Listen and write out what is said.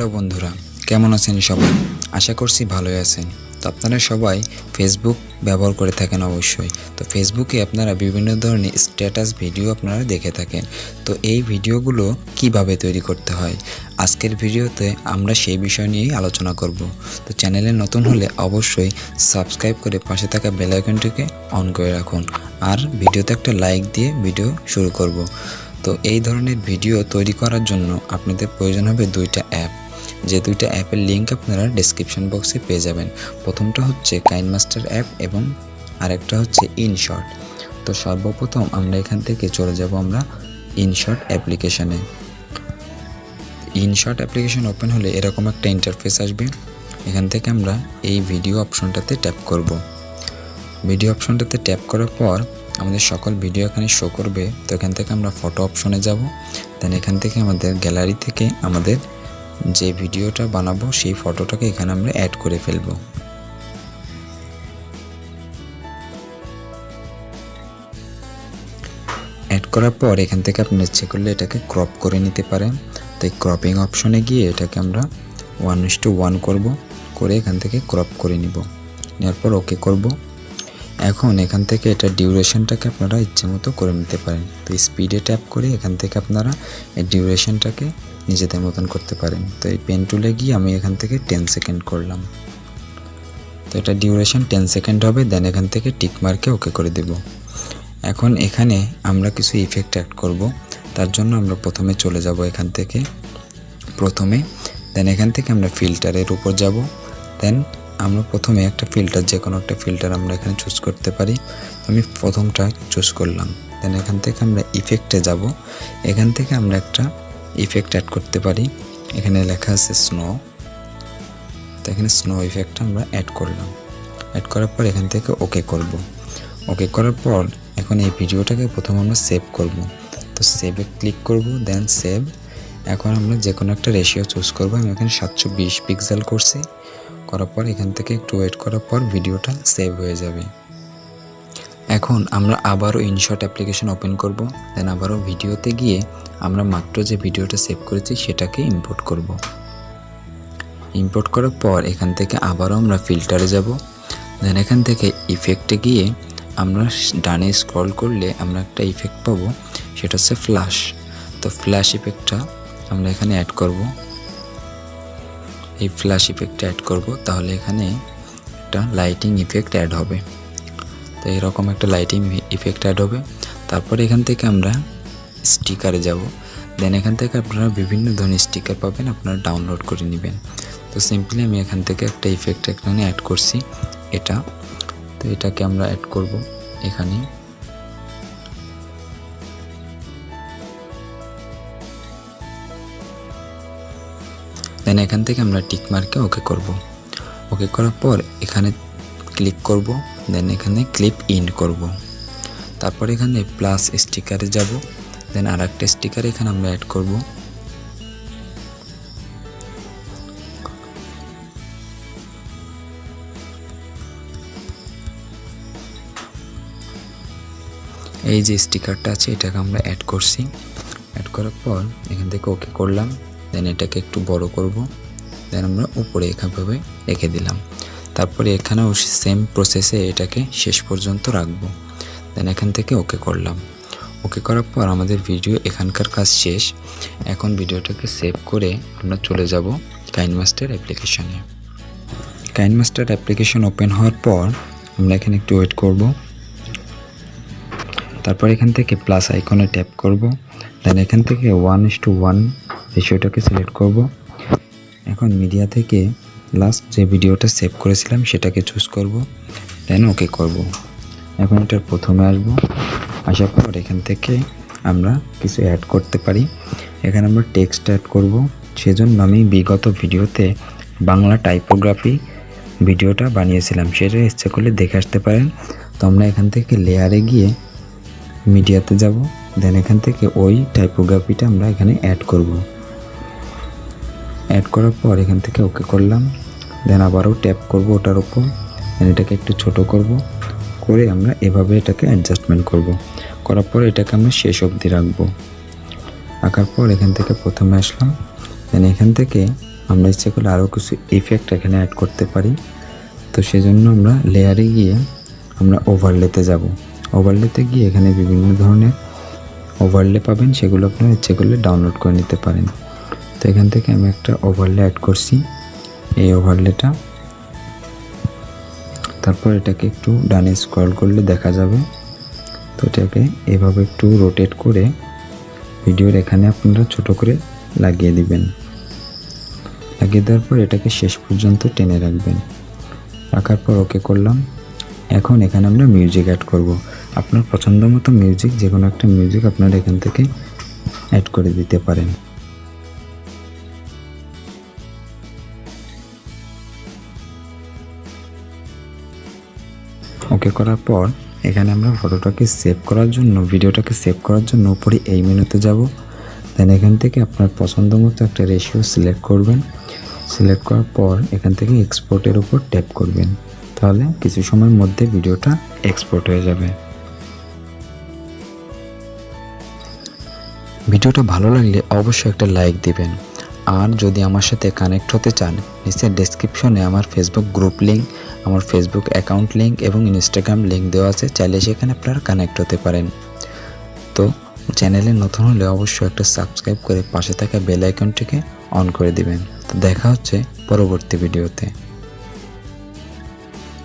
Hello বন্ধুরা, কেমন আছেন সবাই? আশা করছি ভালোই আছেন। তো আপনারা সবাই ফেসবুক ব্যবহার করে থাকেন অবশ্যই। তো ফেসবুকে আপনারা বিভিন্ন ধরনের স্ট্যাটাস ভিডিও আপনারা দেখে থাকেন। তো এই ভিডিওগুলো কিভাবে তৈরি করতে হয়, আজকের ভিডিওতে আমরা সেই বিষয় নিয়েই আলোচনা করব। তো চ্যানেলে নতুন হলে অবশ্যই সাবস্ক্রাইব করে পাশে থাকা বেল আইকনটিকে অন করে রাখুন, আর ভিডিওতে একটা লাইক দিয়ে ভিডিও শুরু করব। তো এই ধরনের ভিডিও তৈরি করার জন্য আপনাদের প্রয়োজন হবে দুইটা অ্যাপ, যে দুইটা অ্যাপের লিঙ্ক আপনারা ডেসক্রিপশন বক্সে পেয়ে যাবেন। প্রথমটা হচ্ছে কাইনমাস্টার অ্যাপ এবং আরেকটা হচ্ছে ইনশট। তো সর্বপ্রথম আমরা এখান থেকে চলে যাব আমরা ইনশট অ্যাপ্লিকেশানে। ইনশট অ্যাপ্লিকেশন ওপেন হলে এরকম একটা ইন্টারফেস আসবে। এখান থেকে আমরা এই ভিডিও অপশনটাতে ট্যাপ করব। ভিডিও অপশনটাতে ট্যাপ করার পর আমাদের সকল ভিডিও এখানে শো করবে। তো এখান থেকে আমরা ফটো অপশনে যাব। দেন এখান থেকে আমাদের গ্যালারি থেকে আমাদের যে ভিডিওটা বানাবো সেই ফটোটাকে এখানে আমরা অ্যাড করে ফেলব। অ্যাড করার পর এখান থেকে আপনি ইচ্ছে করলে এটাকে ক্রপ করে নিতে পারেন। তো এই ক্রপিং অপশনে গিয়ে এটাকে আমরা 1:1 করব, করে এখান থেকে ক্রপ করে নিব। নেওয়ার পর ওকে করব। এখন এখান থেকে এটা ডিউরেশনটাকে আপনারা ইচ্ছে মতো করে নিতে পারেন। তো স্পিডে ট্যাপ করে এখান থেকে আপনারা এই ডিউরেশনটাকে নিজেদের মতন করতে পারেন। তো এই পেন টুলে গিয়ে আমি এখান থেকে 10 সেকেন্ড করলাম। তো এটা ডিউরেশন 10 সেকেন্ড হবে। দেন এখান থেকে টিক মার্কে ওকে করে দেব। এখন এখানে আমরা কিছু ইফেক্ট অ্যাড করব। তার জন্য আমরা প্রথমে চলে যাব এখান থেকে দেন এখান থেকে আমরা ফিল্টারের উপর যাব। দেন আমরা প্রথমে একটা ফিল্টার, যে কোনো একটা ফিল্টার আমরা এখানে চুজ করতে পারি। আমি প্রথমটা চুজ করলাম। দেন এখান থেকে আমরা ইফেক্টে যাব। এখান থেকে আমরা একটা ইফেক্ট অ্যাড করতে পারি। এখানে লেখা আছে স্নো। তো এখানে স্নো ইফেক্টটা আমরা অ্যাড করলাম। অ্যাড করার পর এখান থেকে ওকে করব। ওকে করার পর এখন এই ভিডিওটাকে প্রথম আমরা সেভ করব। তো সেভে ক্লিক করব, দেন সেভ। এখন আমরা যে কোনো একটা রেশিও চুজ করব। আমি এখানে 720 পিক্সেল করছি। করার পর এখান থেকে একটু ওয়েট করার পর ভিডিওটা সেভ হয়ে যাবে। এখন আমরা আবারও ইনশট অ্যাপ্লিকেশন ওপেন করব। দেন আবারও ভিডিওতে গিয়ে আমরা মাত্র যে ভিডিওটা সেভ করেছি সেটাকে ইম্পোর্ট করব। ইম্পোর্ট করার পর এখান থেকে আবারও আমরা ফিল্টারে যাব। দেন এখান থেকে ইফেক্টে গিয়ে আমরা ডানে স্ক্রল করলে আমরা একটা ইফেক্ট পাবো, সেটা হচ্ছে ফ্ল্যাশ। তো ফ্ল্যাশ ইফেক্টটা আমরা এখানে অ্যাড করব। এই ফ্ল্যাশ ইফেক্টটা অ্যাড করব, তাহলে এখানে একটা লাইটিং ইফেক্ট অ্যাড হবে। তো এরকম একটা লাইটিং ইফেক্ট অ্যাড হবে। তারপরে এখান থেকে আমরা স্টিকারে যাব। দেন এখান থেকে আপনারা বিভিন্ন ধরনের স্টিকার পাবেন, আপনারা ডাউনলোড করে নেবেন। তো সিম্পলি আমি এখান থেকে একটা ইফেক্ট এখানে অ্যাড করছি, এটা। তো এটাকে আমরা অ্যাড করব এখানে। দেন এখান থেকে আমরা টিক মার্কে ওকে করব। ওকে করার পর এখানে ক্লিক করব। দেন এখানে ক্লিপ ইন করব। তারপর এখানে প্লাস স্টিকারে যাব। দেন আর একটা স্টিকার এখানে আমরা অ্যাড করব। এই যে স্টিকারটা আছে এটাকে আমরা অ্যাড করছি। অ্যাড করার পর এখান থেকে ওকে করলাম। দেন এটাকে একটু বড় করব। দেন আমরা উপরে এভাবে রেখে দিলাম। তারপরে এখানেও সেম প্রসেসে এটাকে শেষ পর্যন্ত রাখবো। দেন এখান থেকে ওকে করলাম। ওকে করার পর আমাদের ভিডিও এখানকার কাজ শেষ। এখন ভিডিওটাকে সেভ করে আমরা চলে যাব কাইনমাস্টার অ্যাপ্লিকেশনে। কাইনমাস্টার অ্যাপ্লিকেশন ওপেন হওয়ার পর আমরা এখানে একটু ওয়েট করব। তারপর এখান থেকে প্লাস আইকনে ট্যাপ করব। দেন এখান থেকে 1:1 রেশিওটাকে সিলেক্ট করব। এখন মিডিয়া থেকে লাস্ট যে ভিডিওটা সেভ করেছিলাম সেটাকে চুজ করব। দেন ওকে করব। এখন এটার প্রথমে আসব। আসার পর এখান থেকে আমরা কিছু অ্যাড করতে পারি। এখানে আমরা টেক্সট অ্যাড করব। সেজন্য আমি বিগত ভিডিওতে বাংলা টাইপোগ্রাফি ভিডিওটা বানিয়েছিলাম, সেটা ইচ্ছে করলে দেখে আসতে পারেন। তো আমরা এখান থেকে লেয়ারে গিয়ে মিডিয়াতে যাব। দেন এখান থেকে ওই টাইপোগ্রাফিটা আমরা এখানে অ্যাড করব। অ্যাড করার পর এখান থেকে ওকে করলাম। দেন আবারও ট্যাপ করব ওটার উপর। দেন এটাকে একটু ছোট করব, করে আমরা এভাবে এটাকে অ্যাডজাস্টমেন্ট করব। করার পর এটাকে আমরা শেষ অবধি রাখবো। রাখার পর এখান থেকে প্রথমে আসলাম। দেন এখান থেকে আমরা ইচ্ছে করলে আরও কিছু ইফেক্ট এখানে অ্যাড করতে পারি। তো সেজন্য আমরা লেয়ারে গিয়ে আমরা ওভারলেতে যাব। ওভারলেতে গিয়ে এখানে বিভিন্ন ধরনের ওভারলে পাবেন, সেগুলো আপনারা ইচ্ছে করলে ডাউনলোড করে নিতে পারেন। তো এখান থেকে আমি একটা ওভারলে অ্যাড করছি, এই ওভারলেটা। তারপর এটাকে একটু ডানে স্ক্রল করলে দেখা যাবে। তো এটাকে এভাবে একটু রোটেট করে ভিডিওর এখানে আপনারা ছোট করে লাগিয়ে দিবেন। লাগিয়ে দেওয়ার পর এটাকে শেষ পর্যন্ত টেনে রাখবেন। রাখার পর ওকে করলাম। এখন এখানে আমরা মিউজিক অ্যাড করব। আপনার পছন্দ মতো মিউজিক, যে কোনো একটা মিউজিক আপনারা এখান থেকে অ্যাড করে দিতে পারেন। ওকে করার পর এখানে আমরা ফটোটাকে সেভ করার জন্য, ভিডিওটাকে সেভ করার জন্য উপরে এই মেনুতে যাব। দেন এখান থেকে আপনার পছন্দ মতো একটা রেশিও সিলেক্ট করবেন। সিলেক্ট করার পর এখান থেকে এক্সপোর্টের উপর ট্যাপ করবেন, তাহলে কিছু সময়ের মধ্যে ভিডিওটা এক্সপোর্ট হয়ে যাবে। ভিডিওটা ভালো লাগলে অবশ্যই একটা লাইক দিবেন। আর যদি আমার সাথে কানেক্ট হতে চান, নিচে ডেসক্রিপশনে আমার ফেসবুক গ্রুপ লিঙ্ক, আমার ফেসবুক অ্যাকাউন্ট লিঙ্ক এবং ইনস্টাগ্রাম লিঙ্ক দেওয়া আছে, চাইলে সেখানে আপনারা কানেক্ট হতে পারেন। তো চ্যানেলে নতুন হলে অবশ্যই একটা সাবস্ক্রাইব করে পাশে থাকা বেল আইকনটিকে অন করে দিবেন। তো দেখা হচ্ছে পরবর্তী ভিডিওতে।